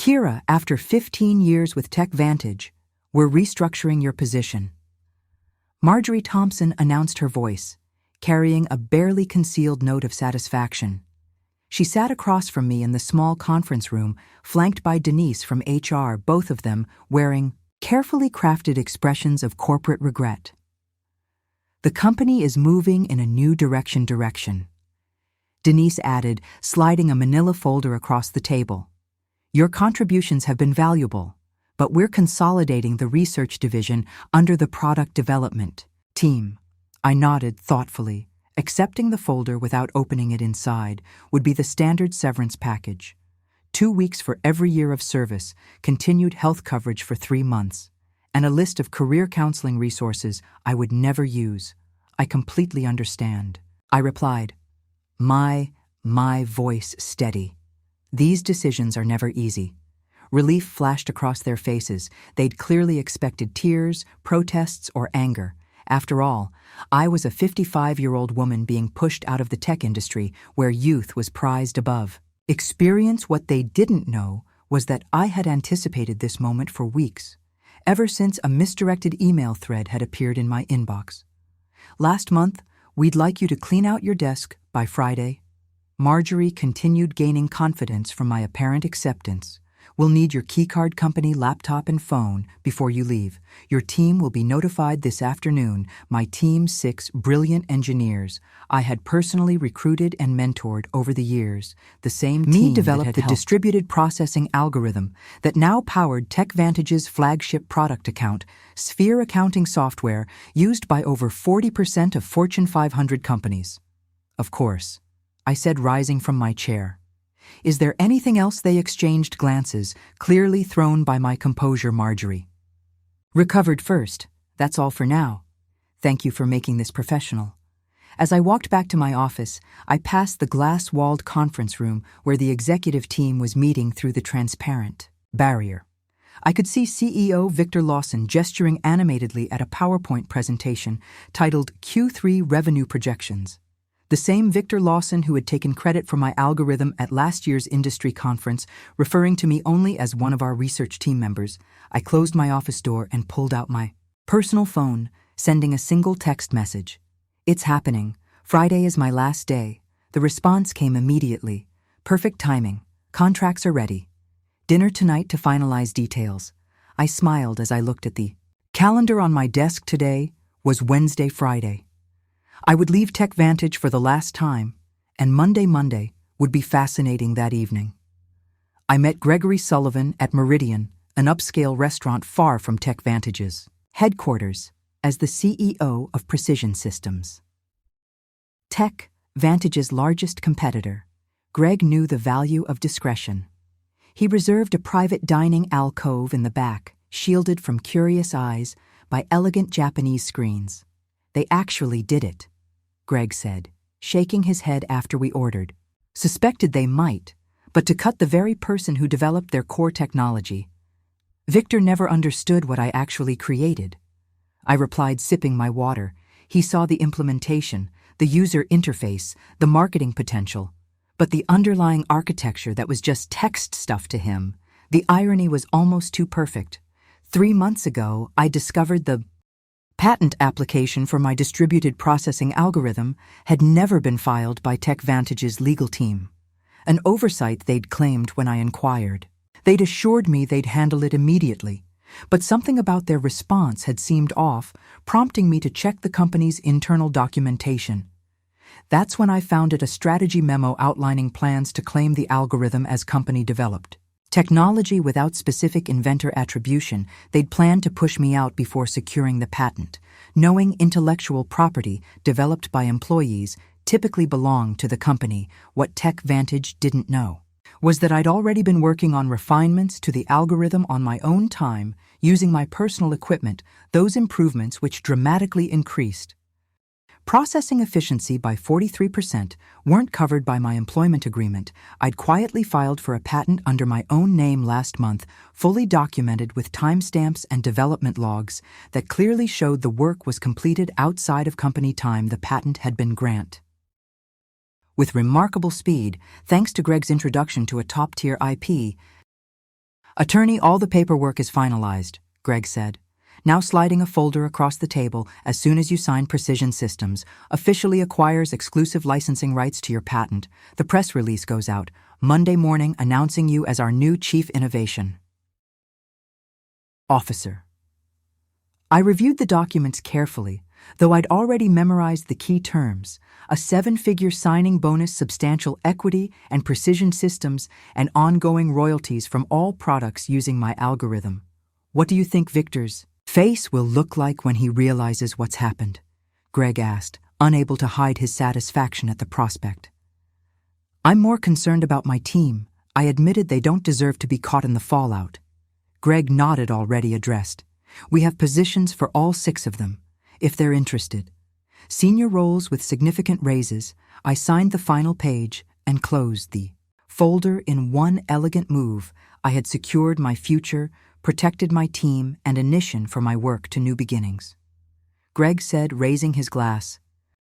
Kira, after 15 years with Tech Vantage, we're restructuring your position. Marjorie Thompson announced her voice, carrying a barely concealed note of satisfaction. She sat across from me in the small conference room, flanked by Denise from HR, both of them wearing carefully crafted expressions of corporate regret. The company is moving in a new direction. Denise added, sliding a manila folder across the table. Your contributions have been valuable, but we're consolidating the research division under the product development team. I nodded thoughtfully. Accepting the folder without opening it inside would be the standard severance package. 2 weeks for every year of service, continued health coverage for 3 months, and a list of career counseling resources I would never use. I completely understand. I replied, my voice steady. These decisions are never easy. Relief flashed across their faces. They'd clearly expected tears, protests, or anger. After all, I was a 55-year-old woman being pushed out of the tech industry where youth was prized above. Experience. What they didn't know was that I had anticipated this moment for weeks, ever since a misdirected email thread had appeared in my inbox. Last month, we'd like you to clean out your desk by Friday. Marjorie continued gaining confidence from my apparent acceptance. We'll need your keycard company laptop and phone before you leave. Your team will be notified this afternoon. My team, 6 brilliant engineers I had personally recruited and mentored over the years. The same team developed the distributed processing algorithm that now powered Tech Vantage's flagship product account, Sphere accounting software used by over 40% of Fortune 500 companies. Of course, I said, rising from my chair. Is there anything else? They exchanged glances, clearly thrown by my composure. Marjorie. Recovered first. That's all for now. Thank you for making this professional. As I walked back to my office, I passed the glass-walled conference room where the executive team was meeting through the transparent barrier. I could see CEO Victor Lawson gesturing animatedly at a PowerPoint presentation titled Q3 Revenue Projections. The same Victor Lawson who had taken credit for my algorithm at last year's industry conference, referring to me only as one of our research team members. I closed my office door and pulled out my personal phone, sending a single text message. It's happening. Friday is my last day. The response came immediately. Perfect timing. Contracts are ready. Dinner tonight to finalize details. I smiled as I looked at the calendar on my desk. Today was Wednesday, Friday. I would leave Tech Vantage for the last time, and Monday would be fascinating that evening. I met Gregory Sullivan at Meridian, an upscale restaurant far from Tech Vantage's headquarters, as the CEO of Precision Systems. Tech Vantage's largest competitor, Greg knew the value of discretion. He reserved a private dining alcove in the back, shielded from curious eyes by elegant Japanese screens. They actually did it, Greg said, shaking his head after we ordered. Suspected they might, but to cut the very person who developed their core technology. Victor never understood what I actually created. I replied, sipping my water. He saw the implementation, the user interface, the marketing potential, but the underlying architecture that was just text stuff to him. The irony was almost too perfect. 3 months ago, I discovered the patent application for my distributed processing algorithm had never been filed by Tech Vantage's legal team, an oversight they'd claimed when I inquired. They'd assured me they'd handle it immediately, but something about their response had seemed off, prompting me to check the company's internal documentation. That's when I found it a strategy memo outlining plans to claim the algorithm as company developed. Technology without specific inventor attribution. They'd planned to push me out before securing the patent, knowing intellectual property developed by employees typically belonged to the company. What Tech Vantage didn't know was that I'd already been working on refinements to the algorithm on my own time, using my personal equipment, those improvements which dramatically increased processing efficiency by 43%, weren't covered by my employment agreement. I'd quietly filed for a patent under my own name last month, fully documented with timestamps and development logs that clearly showed the work was completed outside of company time the patent had been granted. With remarkable speed, thanks to Greg's introduction to a top-tier IP, Attorney, all the paperwork is finalized, Greg said, now sliding a folder across the table. As soon as you sign, Precision Systems officially acquires exclusive licensing rights to your patent. The press release goes out Monday morning announcing you as our new Chief Innovation Officer. I reviewed the documents carefully, though I'd already memorized the key terms: a 7-figure signing bonus, substantial equity and Precision Systems, and ongoing royalties from all products using my algorithm. What do you think Victor's face will look like when he realizes what's happened? Greg asked, unable to hide his satisfaction at the prospect. I'm more concerned about my team. I admitted they don't deserve to be caught in the fallout. Greg nodded, already addressed. We have positions for all 6 of them, if they're interested. Senior roles with significant raises. I signed the final page and closed the folder in one elegant move. I had secured my future, protected my team, and ignition for my work to new beginnings. Greg said, raising his glass,